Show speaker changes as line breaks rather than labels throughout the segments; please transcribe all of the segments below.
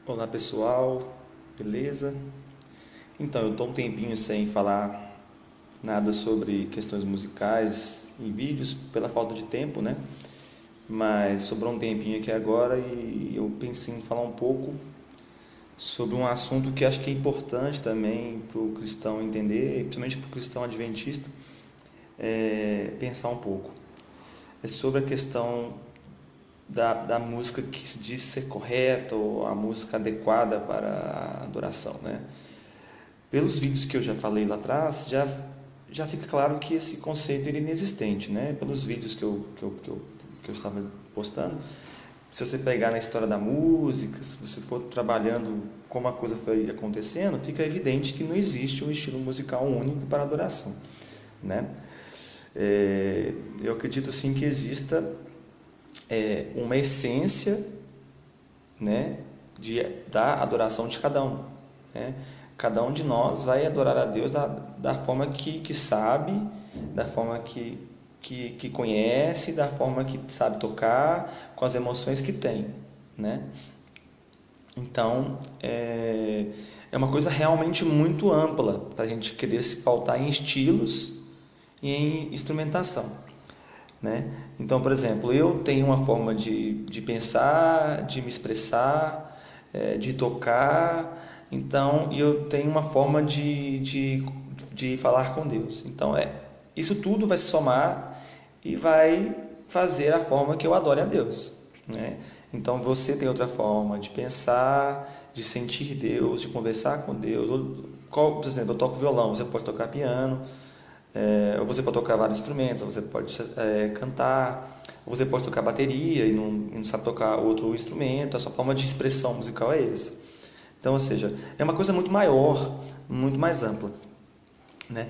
Olá pessoal, beleza? Então, eu estou um tempinho sem falar nada sobre questões musicais em vídeos, pela falta de tempo, né? Mas sobrou um tempinho aqui agora e eu pensei em falar um pouco sobre um assunto que acho que é importante também para o cristão entender, principalmente para o cristão adventista, pensar um pouco. É sobre a questão da música que se diz ser correta ou a música adequada para a adoração, né? Pelos vídeos que eu já falei lá atrás, já fica claro que esse conceito ele é inexistente, né? Pelos vídeos que eu estava postando, se você pegar na história da música, se você for trabalhando como a coisa foi acontecendo, fica evidente que não existe um estilo musical único para adoração, né? Eu acredito sim que exista uma essência, né, da adoração de cada um, né? Cada um de nós vai adorar a Deus da forma que sabe, da forma que conhece, da forma que sabe tocar, com as emoções que tem, né? Então, é uma coisa realmente muito ampla para a gente querer se pautar em estilos e em instrumentação, né? Então, por exemplo, eu tenho uma forma de pensar, de me expressar, de tocar, então eu tenho uma forma de falar com Deus. Então, isso tudo vai se somar e vai fazer a forma que eu adore a Deus, né? Então, você tem outra forma de pensar, de sentir Deus, de conversar com Deus. Por exemplo, eu toco violão, você pode tocar piano, ou você pode tocar vários instrumentos, ou você pode cantar, ou você pode tocar bateria e não sabe tocar outro instrumento. A sua forma de expressão musical é essa. Então, ou seja, é uma coisa muito maior, muito mais ampla, né?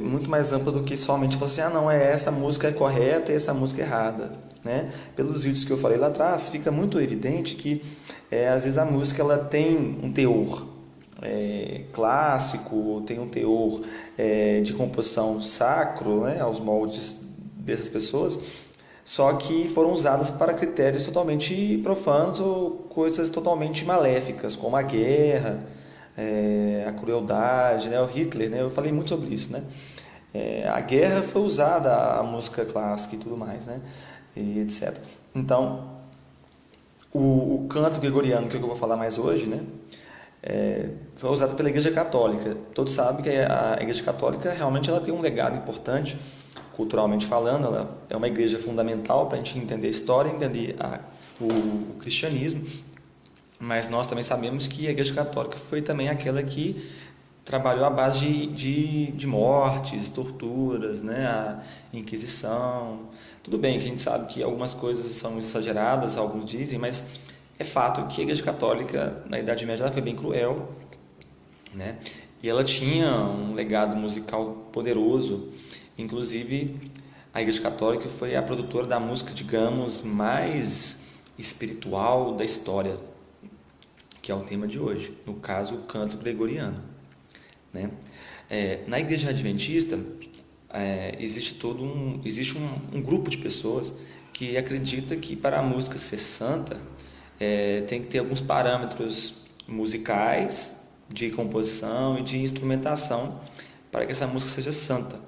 Muito mais ampla do que somente você, não, essa música é correta e essa música é errada, né? Pelos vídeos que eu falei lá atrás, fica muito evidente que às vezes a música ela tem um teor clássico, tem um teor de composição sacro, né, aos moldes dessas pessoas, só que foram usadas para critérios totalmente profanos ou coisas totalmente maléficas, como a guerra, a crueldade, né, o Hitler, né, eu falei muito sobre isso, né? A guerra foi usada, a música clássica e tudo mais, né, e etc. Então, o canto gregoriano, que é o que eu vou falar mais hoje, né, foi usado pela Igreja Católica. Todos sabem que a Igreja Católica realmente ela tem um legado importante, culturalmente falando. Ela é uma igreja fundamental para a gente entender a história, entender o cristianismo. Mas nós também sabemos que a Igreja Católica foi também aquela que trabalhou à base de mortes, torturas, né? A Inquisição. Tudo bem que a gente sabe que algumas coisas são exageradas, alguns dizem, mas é fato que a Igreja Católica, na Idade Média, ela foi bem cruel, né? E ela tinha um legado musical poderoso. Inclusive, a Igreja Católica foi a produtora da música, digamos, mais espiritual da história, que é o tema de hoje, no caso, o canto gregoriano, né? Na Igreja Adventista, existe um grupo de pessoas que acredita que para a música ser santa, tem que ter alguns parâmetros musicais, de composição e de instrumentação para que essa música seja santa,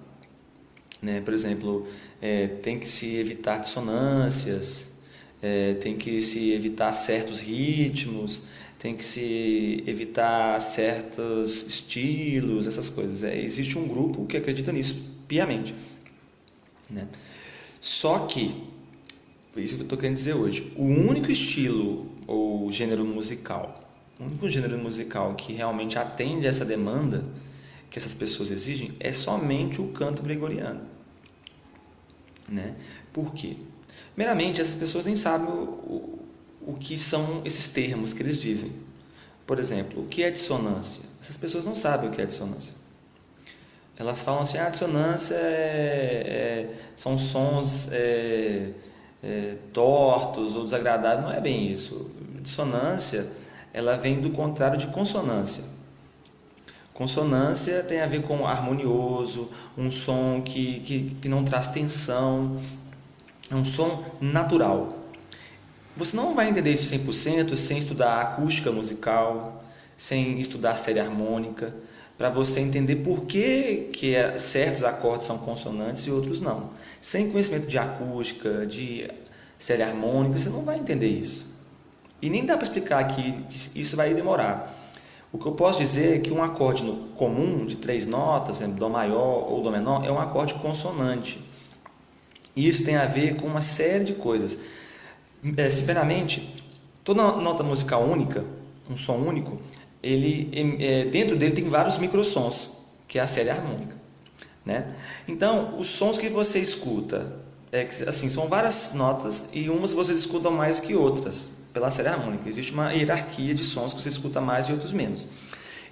né? Por exemplo, tem que se evitar dissonâncias, tem que se evitar certos ritmos, tem que se evitar certos estilos, essas coisas. Existe um grupo que acredita nisso piamente, né? Só que, por isso que eu estou querendo dizer hoje, o único estilo ou gênero musical, o único gênero musical que realmente atende a essa demanda que essas pessoas exigem é somente o canto gregoriano, né? Por quê? Primeiramente, essas pessoas nem sabem o que são esses termos que eles dizem. Por exemplo, o que é dissonância? Essas pessoas não sabem o que é dissonância. Elas falam assim, a dissonância são sons tortos ou desagradáveis. Não é bem isso. Dissonância, ela vem do contrário de consonância. Consonância tem a ver com harmonioso, um som que não traz tensão, é um som natural. Você não vai entender isso 100% sem estudar acústica musical, sem estudar série harmônica, para você entender por que certos acordes são consonantes e outros não. Sem conhecimento de acústica, de série harmônica, você não vai entender isso. E nem dá para explicar aqui, isso vai demorar. O que eu posso dizer é que um acorde comum de 3 notas, exemplo, Dó maior ou Dó menor, é um acorde consonante. E isso tem a ver com uma série de coisas. Simplesmente, toda nota musical única, um som único, dentro dele tem vários microsons, que é a série harmônica, né? Então, os sons que você escuta, assim, são várias notas e umas vocês escutam mais que outras pela série harmônica. Existe uma hierarquia de sons que você escuta mais e outros menos.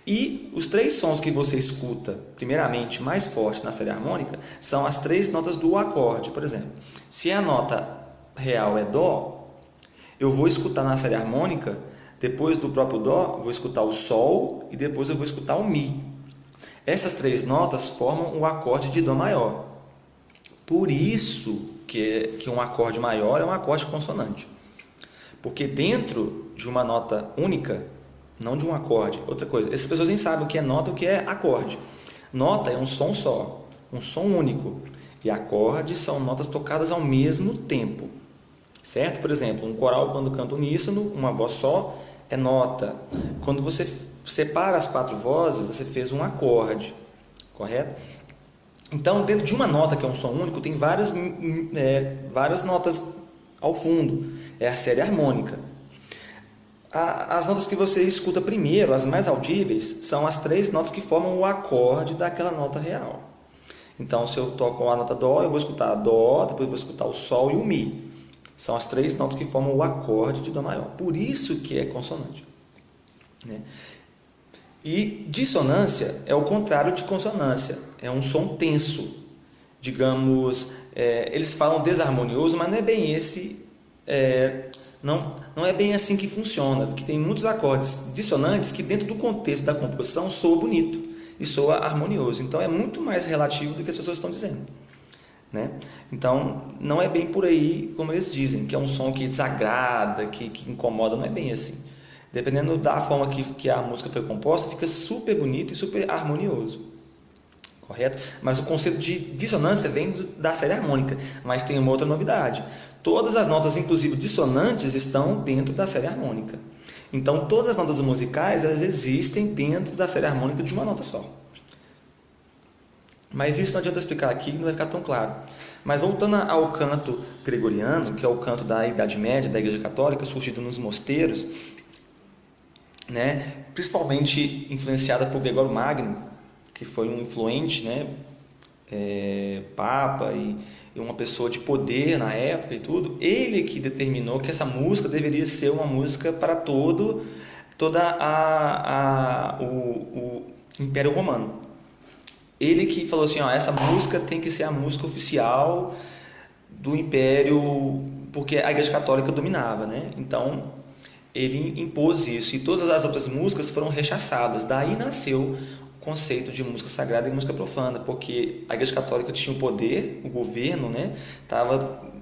E os 3 sons que você escuta, primeiramente, mais forte na série harmônica, são as 3 notas do acorde. Por exemplo, se a nota real é Dó, eu vou escutar na série harmônica, depois do próprio Dó, vou escutar o Sol e depois eu vou escutar o Mi. Essas 3 notas formam o acorde de Dó maior. Por isso que um acorde maior é um acorde consonante. Porque dentro de uma nota única, não de um acorde, outra coisa, essas pessoas nem sabem o que é nota e o que é acorde. Nota é um som só, um som único. E acordes são notas tocadas ao mesmo tempo. Certo? Por exemplo, um coral quando canta uníssono, uma voz só, é nota. Quando você separa as 4 vozes, você fez um acorde. Correto? Então, dentro de uma nota, que é um som único, tem várias notas ao fundo. É a série harmônica. As notas que você escuta primeiro, as mais audíveis, são as 3 notas que formam o acorde daquela nota real. Então, se eu toco a nota Dó, eu vou escutar a Dó, depois vou escutar o Sol e o Mi. São as 3 notas que formam o acorde de Dó maior. Por isso que é consonante, né? E dissonância é o contrário de consonância. É um som tenso. Digamos, eles falam desarmonioso, mas não é bem esse... não é bem assim que funciona. Porque tem muitos acordes dissonantes que dentro do contexto da composição soa bonito e soa harmonioso. Então é muito mais relativo do que as pessoas estão dizendo, né? Então, não é bem por aí como eles dizem, que é um som que desagrada, que incomoda, não é bem assim. Dependendo da forma que a música foi composta, fica super bonito e super harmonioso. Correto? Mas o conceito de dissonância vem da série harmônica, mas tem uma outra novidade. Todas as notas, inclusive dissonantes, estão dentro da série harmônica. Então, todas as notas musicais, elas existem dentro da série harmônica de uma nota só. Mas isso não adianta explicar aqui, não vai ficar tão claro. Mas voltando ao canto gregoriano, que é o canto da Idade Média, da Igreja Católica, surgido nos mosteiros, né, principalmente influenciada por Gregório Magno, que foi um influente, né, papa e uma pessoa de poder na época e tudo. Ele que determinou que essa música deveria ser uma música para todo o Império Romano. Ele que falou assim, essa música tem que ser a música oficial do Império, porque a Igreja Católica dominava, né? Então, ele impôs isso, e todas as outras músicas foram rechaçadas. Daí nasceu o conceito de música sagrada e música profana, porque a Igreja Católica tinha o poder, o governo, né?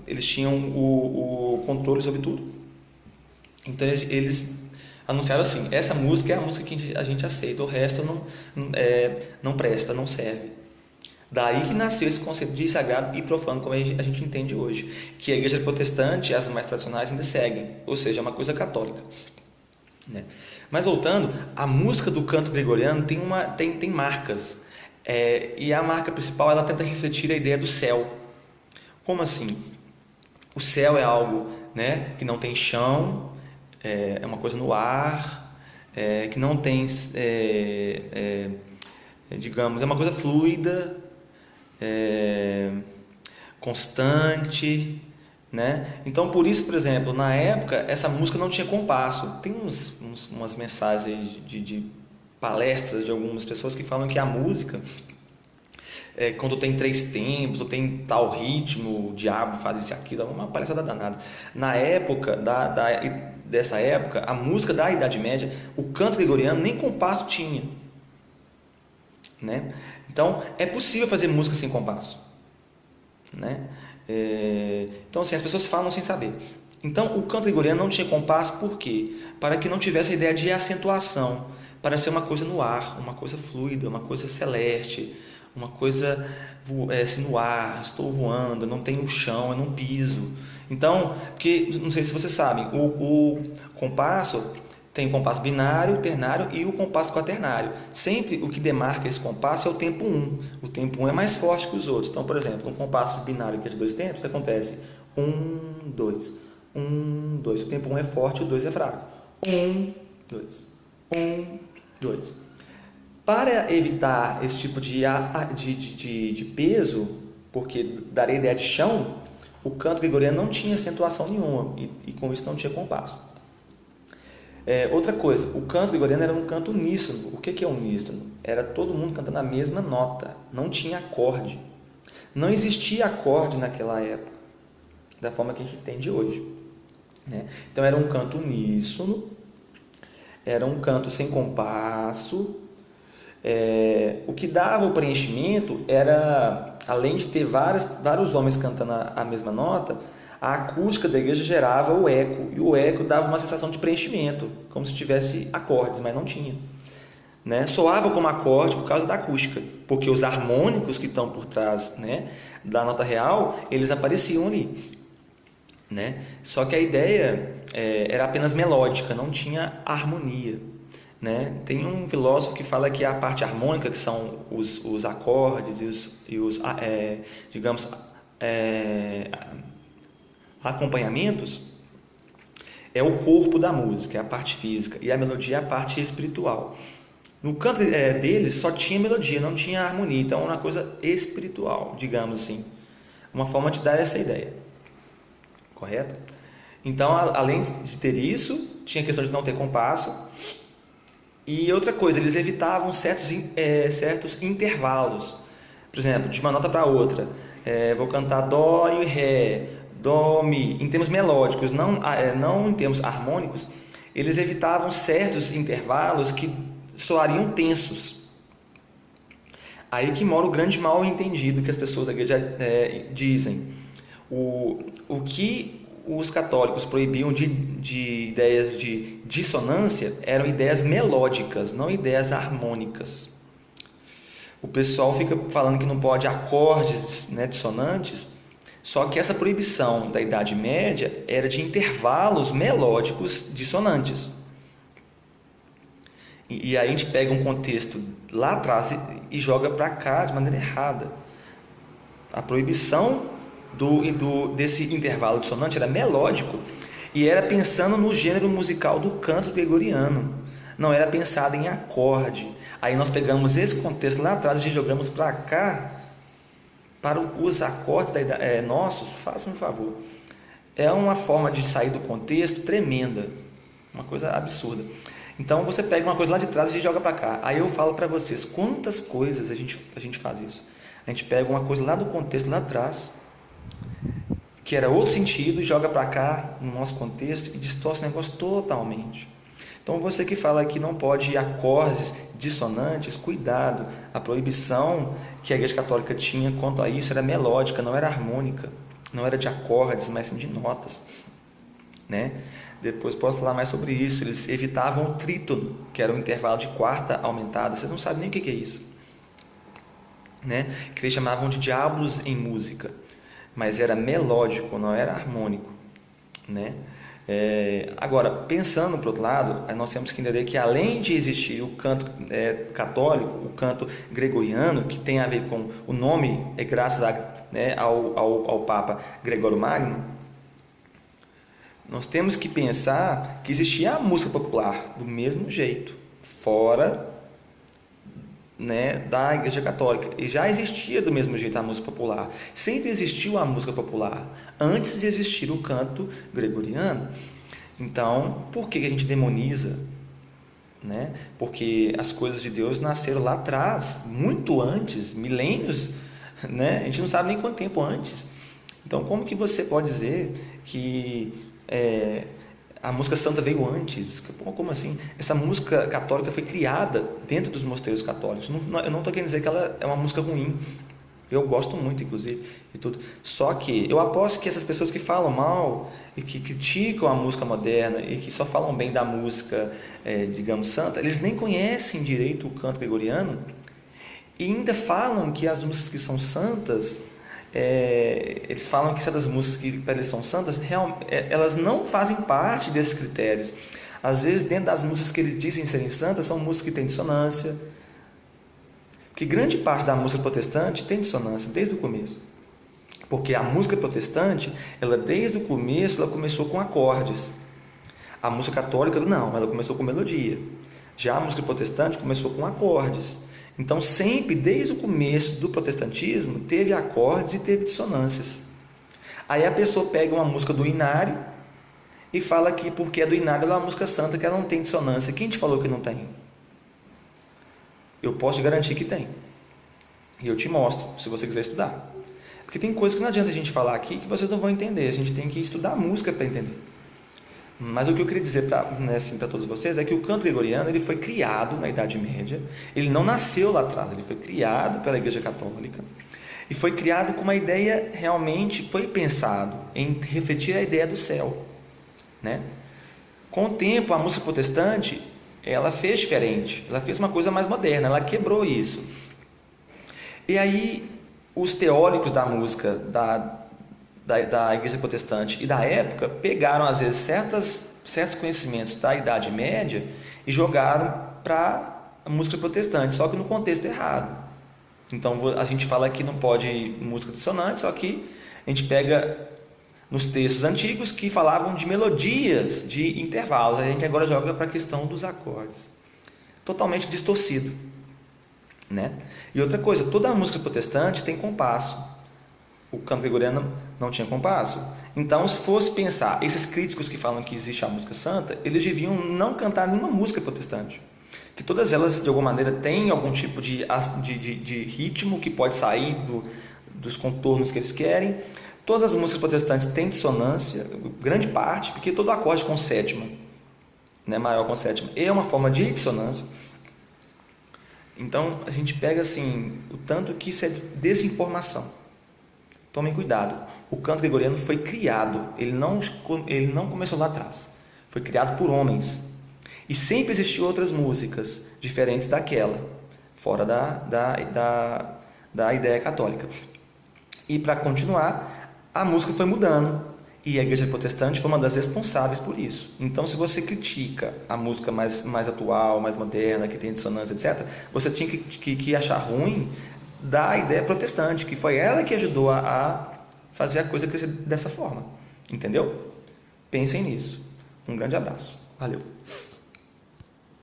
Eles tinham o controle sobre tudo. Então, eles anunciaram assim, essa música é a música que a gente aceita, o resto não presta, não serve. Daí que nasceu esse conceito de sagrado e profano, como a gente entende hoje, que a igreja protestante, as mais tradicionais, ainda seguem, ou seja, é uma coisa católica, né? Mas voltando, a música do canto gregoriano tem marcas, e a marca principal, ela tenta refletir a ideia do céu. Como assim? O céu é algo, né, que não tem chão, é uma coisa no ar, que não tem, digamos, é uma coisa fluida, constante, né? Então, por isso, por exemplo, na época, essa música não tinha compasso. Tem umas mensagens de palestras de algumas pessoas que falam que a música, quando tem 3 tempos, ou tem tal ritmo, o diabo faz isso e aquilo, é uma palhaçada danada. Na época, dessa época, a música da Idade Média, o canto gregoriano nem compasso tinha, né? Então, é possível fazer música sem compasso, né? Então, assim, as pessoas falam sem saber. Então, o canto gregoriano não tinha compasso por quê? Para que não tivesse a ideia de acentuação, para ser uma coisa no ar, uma coisa fluida, uma coisa celeste, uma coisa assim, no ar, estou voando, não tenho chão, eu não piso. Então, porque, não sei se vocês sabem, o compasso tem o compasso binário, ternário e o compasso quaternário. Sempre o que demarca esse compasso é o tempo 1. O tempo 1 é mais forte que os outros. Então, por exemplo, um compasso binário que é de 2 tempos, acontece 1, 2, 1, 2. O tempo 1 é forte, o 2 é fraco. 1, 2, 1, 2. Para evitar esse tipo de peso, porque daria ideia de chão, o canto gregoriano não tinha acentuação nenhuma e com isso não tinha compasso. Outra coisa, o canto gregoriano era um canto uníssono. O que é uníssono? Era todo mundo cantando a mesma nota, não tinha acorde. Não existia acorde naquela época, da forma que a gente entende hoje. Né? Então era um canto uníssono, era um canto sem compasso. O que dava o preenchimento era, além de ter vários homens cantando a mesma nota, a acústica da igreja gerava o eco, e o eco dava uma sensação de preenchimento, como se tivesse acordes, mas não tinha. Né? Soava como acorde por causa da acústica, porque os harmônicos que estão por trás, né, da nota real, eles apareciam ali. Né? Só que a ideia era apenas melódica, não tinha harmonia. Né? Tem um filósofo que fala que a parte harmônica, que são os acordes e os digamos, acompanhamentos, é o corpo da música, é a parte física, e a melodia é a parte espiritual. No canto deles só tinha melodia, não tinha harmonia, então é uma coisa espiritual, digamos assim, uma forma de dar essa ideia, correto? Então, além de ter isso, tinha a questão de não ter compasso, e outra coisa, eles evitavam certos intervalos, por exemplo, de uma nota para outra, vou cantar dó e ré, dó, mi, em termos melódicos, não em termos harmônicos, eles evitavam certos intervalos que soariam tensos. Aí que mora o grande mal entendido que as pessoas da igreja dizem. O que os católicos proibiam de ideias de dissonância eram ideias melódicas, não ideias harmônicas. O pessoal fica falando que não pode acordes, né, dissonantes. Só que essa proibição da Idade Média era de intervalos melódicos dissonantes. E aí a gente pega um contexto lá atrás e joga para cá de maneira errada. A proibição desse intervalo dissonante era melódico e era pensando no gênero musical do canto gregoriano. Não era pensado em acorde. Aí nós pegamos esse contexto lá atrás e jogamos para cá, para os acordes nossos. Façam um favor. É uma forma de sair do contexto tremenda, uma coisa absurda. Então você pega uma coisa lá de trás e joga para cá. Aí eu falo para vocês, quantas coisas a gente faz isso. A gente pega uma coisa lá do contexto lá atrás, que era outro sentido, e joga para cá no nosso contexto e distorce o negócio totalmente. Então você que fala que não pode acordes dissonantes, cuidado. A proibição que a Igreja Católica tinha quanto a isso era melódica, não era harmônica, não era de acordes, mas sim de notas, né? Depois posso falar mais sobre isso. Eles evitavam o trítono, que era o intervalo de quarta aumentada. Vocês não sabem nem o que é isso, né? Que eles chamavam de diabos em música, mas era melódico, não era harmônico, né? Agora, pensando por outro lado, nós temos que entender que além de existir o canto católico, o canto gregoriano, que tem a ver com o nome, graças ao Papa Gregório Magno, nós temos que pensar que existia a música popular do mesmo jeito, fora, né, da Igreja Católica, e já existia do mesmo jeito a música popular. Sempre existiu a música popular antes de existir o canto gregoriano. Então, por que a gente demoniza, né? Porque as coisas de Deus nasceram lá atrás, muito antes, milênios, né? A gente não sabe nem quanto tempo antes. Então, como que você pode dizer que a música santa veio antes? Como assim? Essa música católica foi criada dentro dos mosteiros católicos. Eu não estou querendo dizer que ela é uma música ruim. Eu gosto muito, inclusive, de tudo. Só que eu aposto que essas pessoas que falam mal e que criticam a música moderna e que só falam bem da música, digamos, santa, eles nem conhecem direito o canto gregoriano e ainda falam que as músicas que são santas, eles falam que essas músicas que para eles são santas, elas não fazem parte desses critérios. Às vezes, dentro das músicas que eles dizem serem santas, são músicas que têm dissonância. Porque grande parte da música protestante tem dissonância desde o começo. Porque a música protestante, ela desde o começo, ela começou com acordes. A música católica, não, ela começou com melodia. Já a música protestante começou com acordes. Então, sempre, desde o começo do protestantismo, teve acordes e teve dissonâncias. Aí a pessoa pega uma música do Inário e fala que porque é do Inário, ela é uma música santa, que ela não tem dissonância. Quem te falou que não tem? Eu posso te garantir que tem. E eu te mostro, se você quiser estudar. Porque tem coisas que não adianta a gente falar aqui que vocês não vão entender. A gente tem que estudar música para entender. Mas o que eu queria dizer para todos vocês é que o canto gregoriano ele foi criado na Idade Média. Ele não nasceu lá atrás, ele foi criado pela Igreja Católica. E foi criado com uma ideia, realmente foi pensado em refletir a ideia do céu, né? Com o tempo, a música protestante, ela fez diferente, ela fez uma coisa mais moderna, ela quebrou isso. E aí, os teóricos da música da Igreja Protestante e da época pegaram, às vezes, certos conhecimentos da Idade Média e jogaram para a música protestante, só que no contexto errado. Então, a gente fala que não pode música dissonante, só que a gente pega nos textos antigos que falavam de melodias, de intervalos. A gente agora joga para a questão dos acordes. Totalmente distorcido, né? E outra coisa, toda a música protestante tem compasso. O canto gregoriano não tinha compasso. Então, se fosse pensar, esses críticos que falam que existe a música santa, eles deviam não cantar nenhuma música protestante. Que todas elas, de alguma maneira, têm algum tipo de ritmo que pode sair dos contornos que eles querem. Todas as músicas protestantes têm dissonância, grande parte, porque todo acorde com sétima, né, maior com sétima, é uma forma de dissonância. Então, a gente pega assim, o tanto que isso é desinformação. Tomem cuidado, o canto gregoriano foi criado, ele não começou lá atrás, foi criado por homens. E sempre existiam outras músicas diferentes daquela, fora da ideia católica. E para continuar, a música foi mudando e a Igreja Protestante foi uma das responsáveis por isso. Então, se você critica a música mais atual, mais moderna, que tem dissonância, etc., você tinha que achar ruim da ideia protestante, que foi ela que ajudou a fazer a coisa crescer dessa forma. Entendeu? Pensem nisso. Um grande abraço. Valeu.